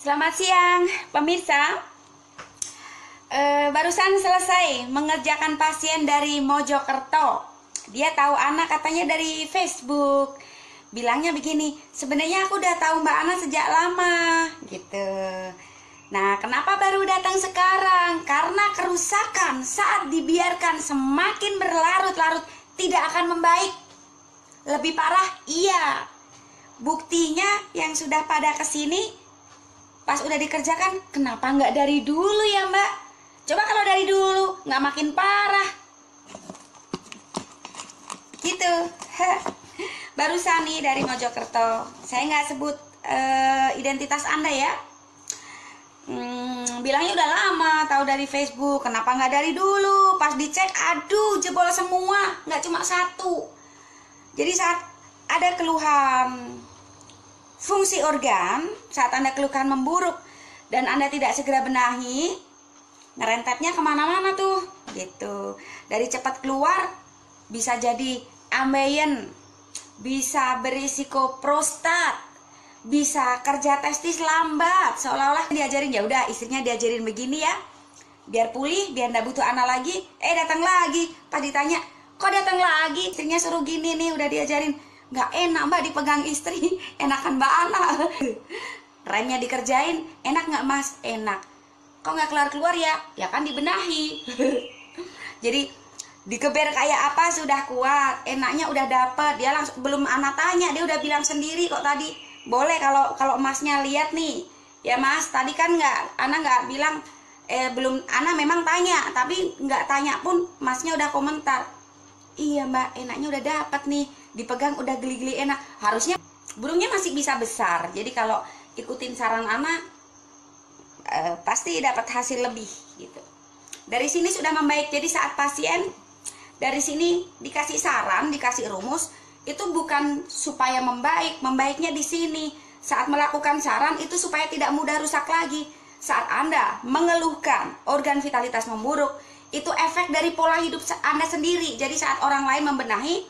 Selamat siang, pemirsa. Barusan selesai mengerjakan pasien dari Mojokerto. Dia tahu Ana katanya dari Facebook. Bilangnya begini, sebenarnya aku udah tahu Mbak Ana sejak lama, gitu. Nah, kenapa baru datang sekarang? Karena kerusakan saat dibiarkan semakin berlarut-larut tidak akan membaik. Lebih parah, iya. Buktinya yang sudah pada kesini, pas udah dikerjakan, kenapa nggak dari dulu ya Mbak? Coba kalau dari dulu, nggak makin parah. Gitu. Barusan nih dari Mojokerto. Saya nggak sebut identitas Anda ya. Bilangnya udah lama, tahu dari Facebook. Kenapa nggak dari dulu? Pas dicek, aduh jebol semua, nggak cuma satu. Jadi saat ada keluhan fungsi organ, saat Anda keluhan memburuk dan Anda tidak segera benahi, ngerentetnya kemana-mana tuh, gitu. Dari cepat keluar bisa jadi ambeien, bisa berisiko prostat, bisa kerja testis lambat, seolah-olah diajarin ya udah istrinya diajarin begini ya, biar pulih, biar nggak butuh anak lagi. Datang lagi, pas ditanya kok datang lagi, istrinya suruh gini nih, udah diajarin. Nggak enak Mbak dipegang istri, enakan Mbak Ana. Remnya dikerjain, enak nggak Mas? Enak. Kok nggak keluar-keluar ya? Ya kan dibenahi. Jadi dikeber kayak apa sudah kuat, enaknya udah dapet. Dia langsung, belum Ana tanya, dia udah bilang sendiri kok tadi. Boleh kalau Masnya lihat nih, ya Mas, tadi kan Ana nggak bilang, belum, Ana memang tanya, tapi nggak tanya pun Masnya udah komentar. Iya Mbak, enaknya udah dapet nih, dipegang udah geli-geli enak. Harusnya burungnya masih bisa besar. Jadi kalau ikutin saran Ana, pasti dapat hasil lebih gitu. Dari sini sudah membaik. Jadi saat pasien dari sini dikasih saran, dikasih rumus, itu bukan supaya membaik, membaiknya di sini. Saat melakukan saran itu supaya tidak mudah rusak lagi. Saat Anda mengeluhkan organ vitalitas memburuk, itu efek dari pola hidup Anda sendiri. Jadi saat orang lain membenahi,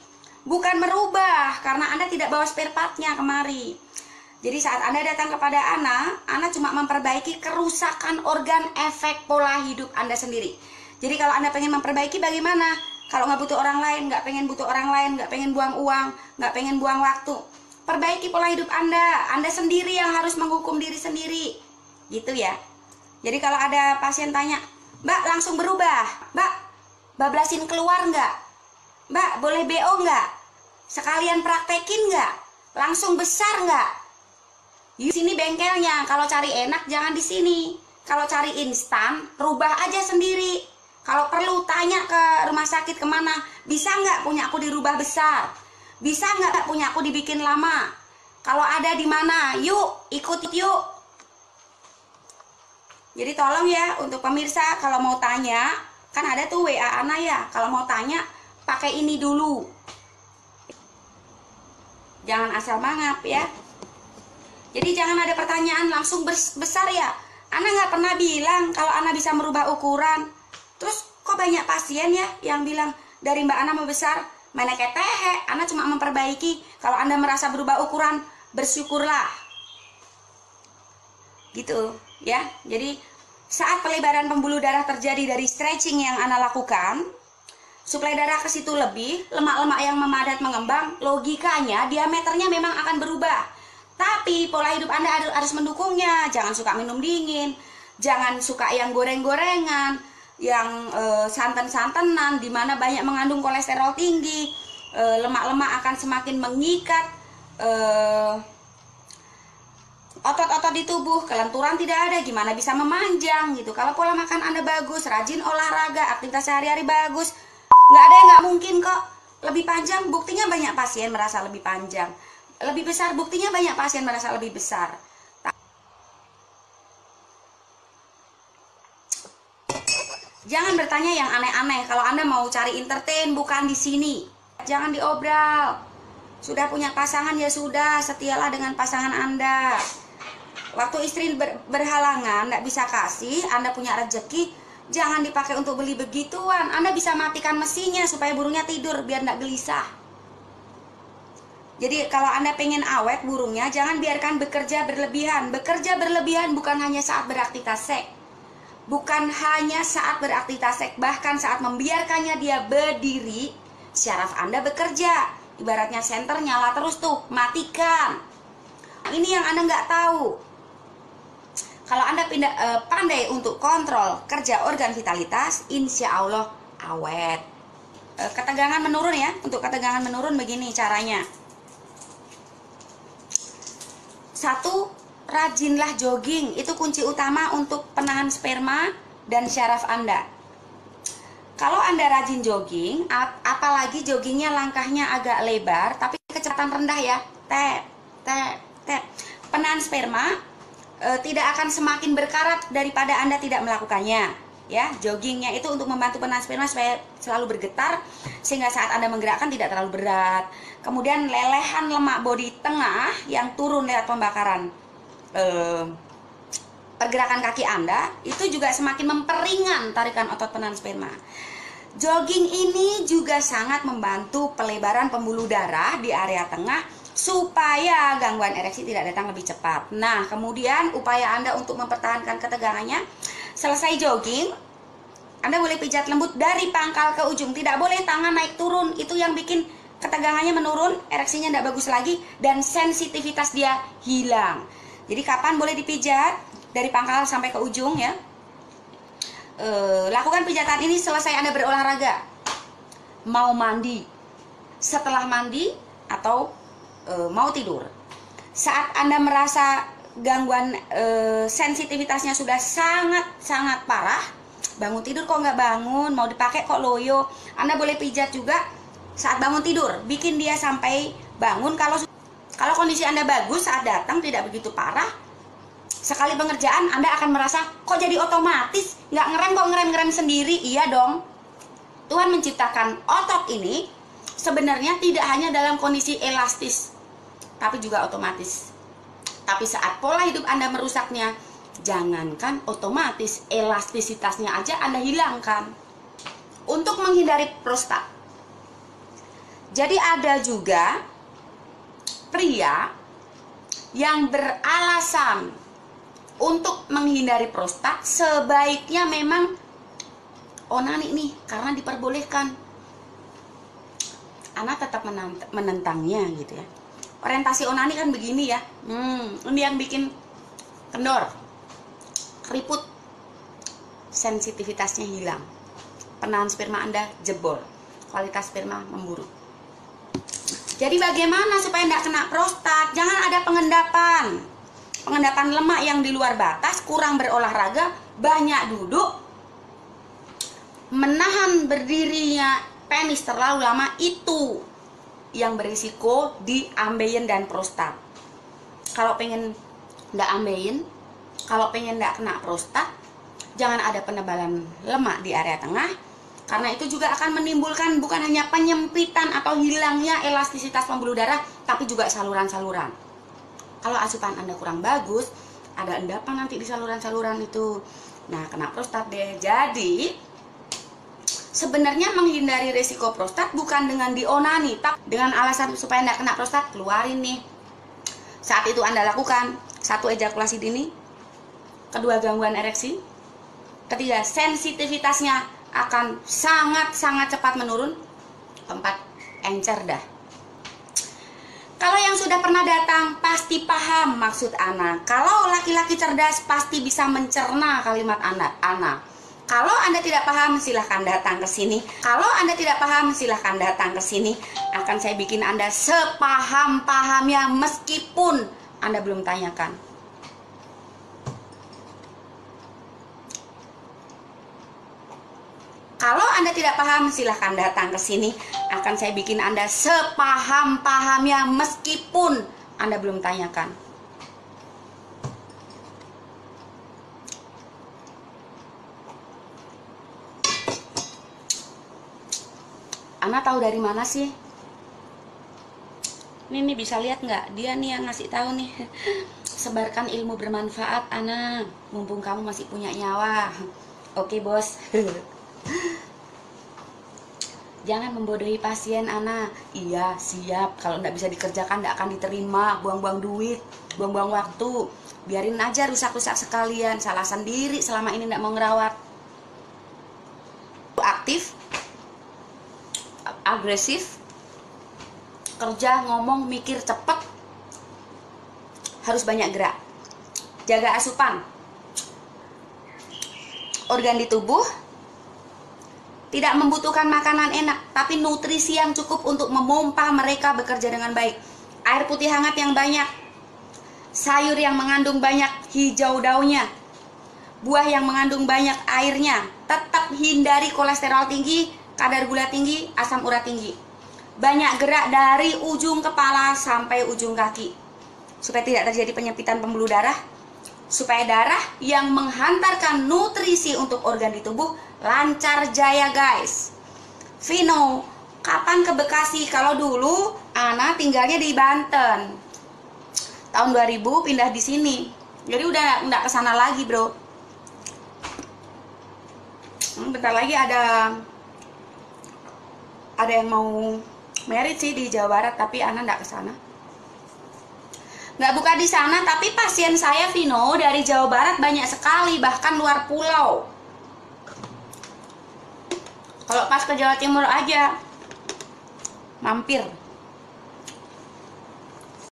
bukan merubah, karena Anda tidak bawa spare partnya kemari. Jadi saat Anda datang kepada Ana cuma memperbaiki kerusakan organ efek pola hidup Anda sendiri. Jadi kalau Anda pengen memperbaiki bagaimana? Kalau nggak butuh orang lain, nggak pengen butuh orang lain, nggak pengen buang uang, nggak pengen buang waktu, perbaiki pola hidup Anda sendiri yang harus menghukum diri sendiri. Gitu ya. Jadi kalau ada pasien tanya, Mbak langsung berubah, Mbak bablasin keluar nggak? Mbak boleh BO nggak? Sekalian praktekin nggak? Langsung besar nggak? Di sini bengkelnya. Kalau cari enak jangan di sini. Kalau cari instan, rubah aja sendiri. Kalau perlu tanya ke rumah sakit kemana, bisa nggak punya aku dirubah besar? Bisa nggak punya aku dibikin lama? Kalau ada di mana, yuk ikut yuk. Jadi tolong ya untuk pemirsa, kalau mau tanya, kan ada tuh WA Ana ya, kalau mau tanya pakai ini dulu. Jangan asal mangap ya. Jadi jangan ada pertanyaan langsung besar ya. Ana nggak pernah bilang kalau Ana bisa merubah ukuran. Terus kok banyak pasien ya yang bilang dari Mbak Ana mau besar? Mana ketehe, Ana cuma memperbaiki. Kalau Anda merasa berubah ukuran, bersyukurlah. Gitu ya. Jadi saat pelebaran pembuluh darah terjadi dari stretching yang Ana lakukan, suplai darah ke situ lebih, lemak-lemak yang memadat mengembang, logikanya diameternya memang akan berubah. Tapi pola hidup Anda harus mendukungnya. Jangan suka minum dingin, jangan suka yang goreng-gorengan, yang santan-santanan, dimana banyak mengandung kolesterol tinggi. Lemak-lemak akan semakin mengikat otot-otot di tubuh, kelenturan tidak ada, gimana bisa memanjang gitu. Kalau pola makan Anda bagus, rajin olahraga, aktivitas sehari-hari bagus, nggak ada yang nggak mungkin kok. Lebih panjang, buktinya banyak pasien merasa lebih panjang. Lebih besar, buktinya banyak pasien merasa lebih besar. Jangan bertanya yang aneh-aneh. Kalau Anda mau cari entertain, bukan di sini. Jangan diobral. Sudah punya pasangan ya sudah, setialah dengan pasangan Anda. Waktu istri berhalangan, nggak bisa kasih, Anda punya rezeki, jangan dipakai untuk beli begituan. Anda bisa matikan mesinnya supaya burungnya tidur, biar nggak gelisah. Jadi kalau Anda pengen awet burungnya, jangan biarkan bekerja berlebihan. Bekerja berlebihan bukan hanya saat beraktivitas seks, bukan hanya saat beraktivitas seks, bahkan saat membiarkannya dia berdiri, syaraf Anda bekerja. Ibaratnya senter nyala terus tuh, matikan. Ini yang Anda nggak tahu. Kalau Anda pandai untuk kontrol kerja organ vitalitas, insya Allah awet. Ketegangan menurun ya. Untuk ketegangan menurun begini caranya. 1. Rajinlah jogging. Itu kunci utama untuk penahan sperma dan syaraf Anda. Kalau Anda rajin jogging, apalagi joggingnya langkahnya agak lebar tapi kecepatan rendah ya, penahan sperma tidak akan semakin berkarat daripada Anda tidak melakukannya. Ya, joggingnya itu untuk membantu penahan sperma supaya selalu bergetar, sehingga saat Anda menggerakkan tidak terlalu berat. Kemudian lelehan lemak bodi tengah yang turun lewat pembakaran pergerakan kaki Anda itu juga semakin memperingan tarikan otot penahan sperma. Jogging ini juga sangat membantu pelebaran pembuluh darah di area tengah supaya gangguan ereksi tidak datang lebih cepat. Nah, kemudian upaya Anda untuk mempertahankan ketegangannya, selesai jogging, Anda boleh pijat lembut dari pangkal ke ujung. Tidak boleh tangan naik turun, itu yang bikin ketegangannya menurun, ereksinya tidak bagus lagi, dan sensitivitas dia hilang. Jadi kapan boleh dipijat? Dari pangkal sampai ke ujung ya. Lakukan pijatan ini selesai Anda berolahraga, mau mandi, setelah mandi, atau mau tidur. Saat Anda merasa gangguan sensitivitasnya sudah sangat parah, bangun tidur kok nggak bangun, mau dipakai kok loyo, Anda boleh pijat juga saat bangun tidur, bikin dia sampai bangun. Kalau kondisi Anda bagus saat datang tidak begitu parah, sekali pengerjaan Anda akan merasa kok jadi otomatis, nggak ngerem kok ngerem sendiri. Iya dong, Tuhan menciptakan otot ini sebenarnya tidak hanya dalam kondisi elastis, tapi juga otomatis. Tapi saat pola hidup Anda merusaknya, jangankan otomatis, elastisitasnya aja Anda hilangkan. Untuk menghindari prostat, jadi ada juga pria yang beralasan untuk menghindari prostat, sebaiknya memang onani nih, karena diperbolehkan. Anak tetap menentangnya gitu ya. Orientasi onani kan begini ya. Ini yang bikin kendor, keriput, sensitivitasnya hilang, penahan sperma Anda jebol, kualitas sperma memburuk. Jadi bagaimana supaya tidak kena prostat? Jangan ada pengendapan lemak yang di luar batas, kurang berolahraga, banyak duduk, menahan berdirinya penis terlalu lama, itu yang berisiko di ambeien dan prostat. Kalau pengen nggak ambeien, kalau pengen nggak kena prostat, jangan ada penebalan lemak di area tengah, karena itu juga akan menimbulkan bukan hanya penyempitan atau hilangnya elastisitas pembuluh darah, tapi juga saluran-saluran. Kalau asupan Anda kurang bagus, ada endapan nanti di saluran-saluran itu. Nah, kena prostat deh. Jadi, sebenarnya menghindari risiko prostat bukan dengan dionani, tapi dengan alasan supaya tidak kena prostat, keluarin nih. Saat itu Anda lakukan 1. Ejakulasi dini, 2. Gangguan ereksi, 3. Sensitivitasnya akan sangat cepat menurun, 4. Encer dah. Kalau yang sudah pernah datang pasti paham maksud Ana. Kalau laki-laki cerdas pasti bisa mencerna kalimat Ana. Kalau Anda tidak paham silahkan datang ke sini. Kalau Anda tidak paham silahkan datang ke sini. Akan saya bikin Anda sepaham-pahamnya meskipun Anda belum tanyakan. Kalau Anda tidak paham, silahkan datang ke sini. Akan saya bikin Anda sepaham-pahamnya meskipun Anda belum tanyakan. Ana tahu dari mana sih? Ini bisa lihat nggak? Dia nih yang ngasih tahu nih. Sebarkan ilmu bermanfaat, Ana. Mumpung kamu masih punya nyawa. Oke, bos. Jangan membodohi pasien, Ana. Iya, siap. Kalau nggak bisa dikerjakan, nggak akan diterima. Buang-buang duit, buang-buang waktu. Biarin aja rusak-rusak sekalian. Salah sendiri selama ini nggak mau ngerawat. Aktif, agresif, kerja, ngomong, mikir cepet. Harus banyak gerak. Jaga asupan. Organ di tubuh tidak membutuhkan makanan enak, tapi nutrisi yang cukup untuk memompa mereka bekerja dengan baik. Air putih hangat yang banyak, sayur yang mengandung banyak hijau daunnya, buah yang mengandung banyak airnya. Tetap hindari kolesterol tinggi, kadar gula tinggi, asam urat tinggi. Banyak gerak dari ujung kepala sampai ujung kaki, supaya tidak terjadi penyempitan pembuluh darah, supaya darah yang menghantarkan nutrisi untuk organ di tubuh lancar jaya, guys. Vino, kapan ke Bekasi? Kalau dulu Ana tinggalnya di Banten. Tahun 2000 pindah di sini. Jadi udah nggak kesana lagi, bro. Bentar lagi ada yang mau merit sih di Jawa Barat, tapi Ana nggak kesana. Nggak buka di sana, tapi pasien saya, Vino, dari Jawa Barat banyak sekali, bahkan luar pulau. Kalau pas ke Jawa Timur aja, mampir.